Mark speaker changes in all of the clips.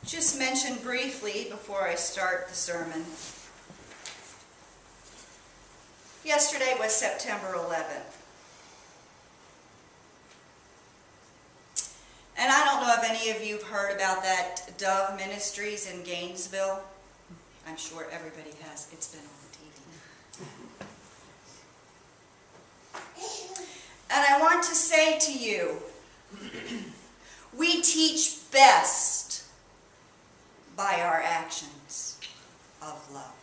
Speaker 1: just mention briefly before I start the sermon. Yesterday was September 11th. And I don't know if any of you have heard about that Dove Ministries in Gainesville. I'm sure everybody has. It's been on TV. And I want to say to you, we teach best by our actions of love.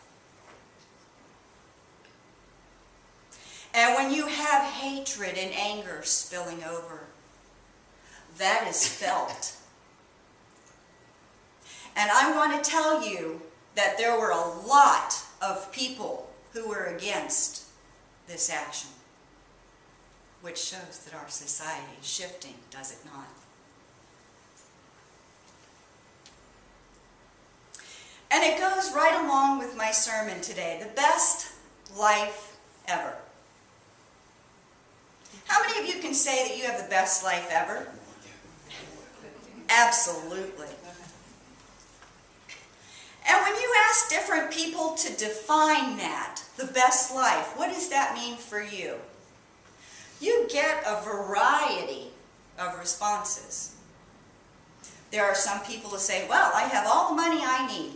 Speaker 1: And when you have hatred and anger spilling over, that is felt. And I want to tell you that there were a lot of people who were against this action, which shows that our society is shifting, does it not? And it goes right along with my sermon today, the best life ever. How many of you can say that you have the best life ever? Absolutely. And when you ask different people to define that, the best life, what does that mean for you? You get a variety of responses. There are some people who say, well, I have all the money I need.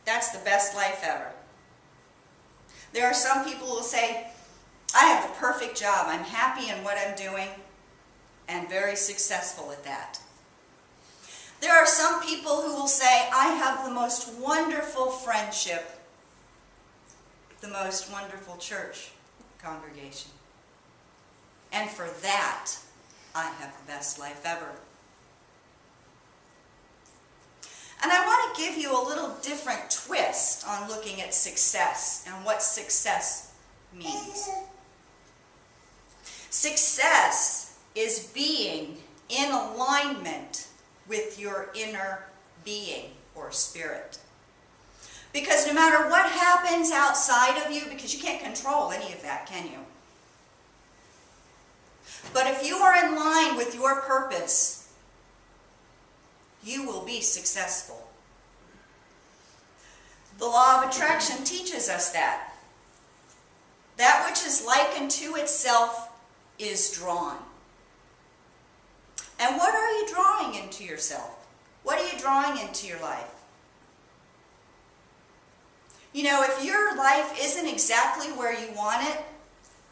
Speaker 1: That's the best life ever. There are some people who will say, I have the perfect job. I'm happy in what I'm doing and very successful at that. There are some people who will say, I have the most wonderful friendship, the most wonderful church congregation. And for that, I have the best life ever. And I want to give you a little different twist on looking at success and what success means. Success is being in alignment with your inner being or spirit. Because no matter what happens outside of you, because you can't control any of that, can you? But if you are in line with your purpose, you will be successful. The law of attraction teaches us that. That which is likened to itself is drawn. And what are you drawing into yourself? What are you drawing into your life? You know, if your life isn't exactly where you want it,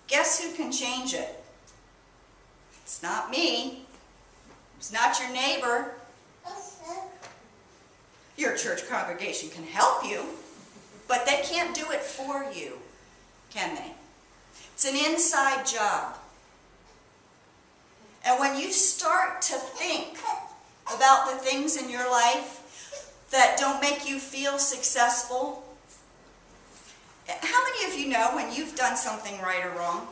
Speaker 1: guess who can change it? It's not me. It's not your neighbor. Your church congregation can help you, but they can't do it for you, can they? It's an inside job. And when you start to think about the things in your life that don't make you feel successful, how many of you know when you've done something right or wrong?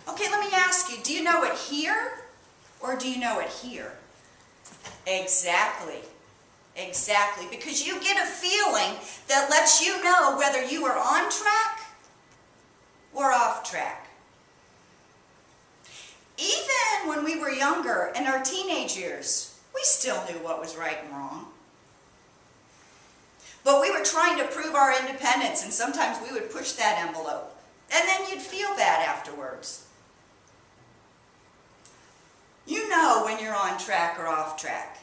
Speaker 1: Okay, let me ask you, do you know it here or do you know it here? Exactly. Exactly. Because you get a feeling that lets you know whether you are on track or off track. Even when we were younger, in our teenage years, we still knew what was right and wrong. But we were trying to prove our independence, and sometimes we would push that envelope. And then you'd feel bad afterwards. You know when you're on track or off track.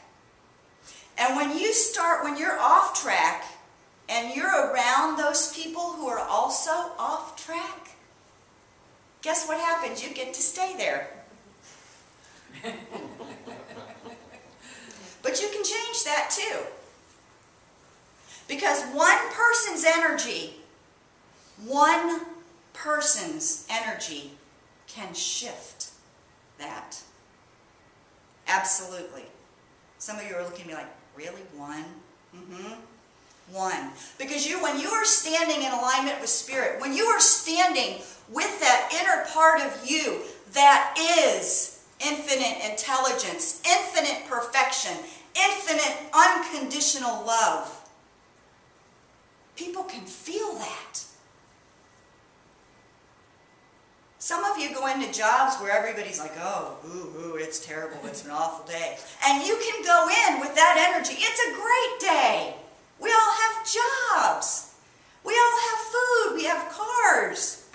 Speaker 1: And when you're off track, and you're around those people who are also off track, guess what happens? You get to stay there. But you can change that too. Because one person's energy can shift that. Absolutely. Some of you are looking at me like, really? One? One. Because when you are standing in alignment with Spirit, when you are standing with that inner part of you that is infinite intelligence, infinite perfection, infinite unconditional love, people can feel that. Some of you go into jobs where everybody's like, oh, ooh, it's terrible, it's an awful day. And you can go in with that energy. It's a great day. We all have jobs. We all have food. We have cars.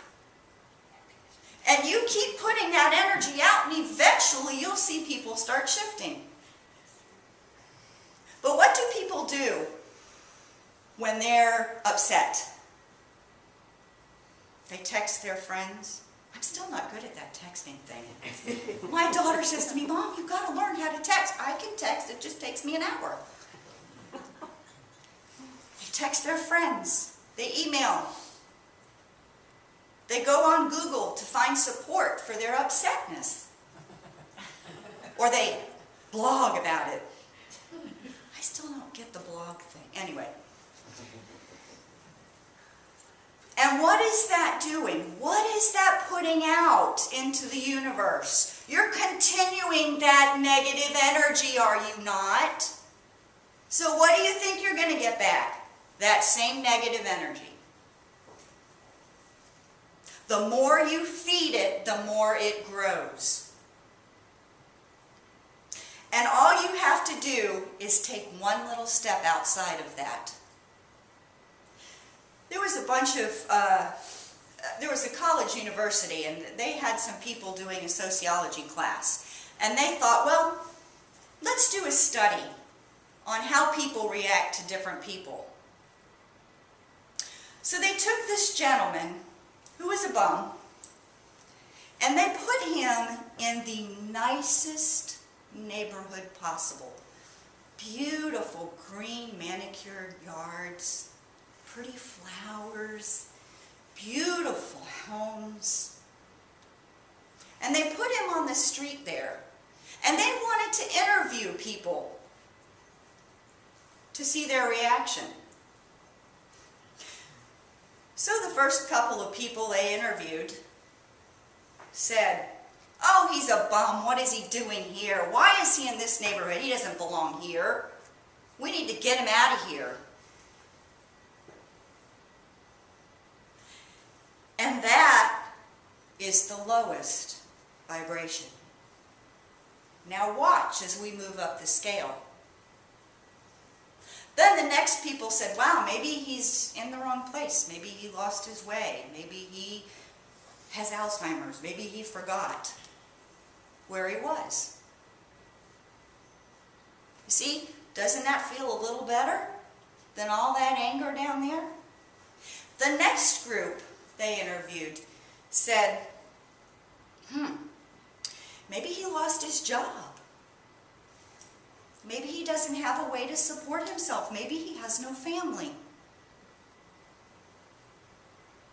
Speaker 1: And you keep putting that energy out, and eventually you'll see people start shifting. But what do people do when they're upset? They text their friends. I'm still not good at that texting thing. My daughter says to me, Mom, you've got to learn how to text. I can text, it just takes me an hour. They text their friends. They email. They go on Google to find support for their upsetness. Or they blog about it. I still don't get the blog thing. Anyway. And what is that doing? What is that putting out into the universe? You're continuing that negative energy, are you not? So what do you think you're going to get back? That same negative energy. The more you feed it, the more it grows. And all you have to do is take one little step outside of that. There was a college university, and they had some people doing a sociology class. And they thought, well, let's do a study on how people react to different people. So they took this gentleman, who was a bum, and they put him in the nicest neighborhood possible. Beautiful green manicured yards, pretty flowers, beautiful homes. And they put him on the street there. And they wanted to interview people to see their reaction. So the first couple of people they interviewed said, oh, he's a bum. What is he doing here? Why is he in this neighborhood? He doesn't belong here. We need to get him out of here. And that is the lowest vibration. Now watch as we move up the scale. Then the next people said, wow, maybe he's in the wrong place. Maybe he lost his way. Maybe he has Alzheimer's. Maybe he forgot where he was. You see, doesn't that feel a little better than all that anger down there? The next group they interviewed said, maybe he lost his job. Maybe he doesn't have a way to support himself. Maybe he has no family.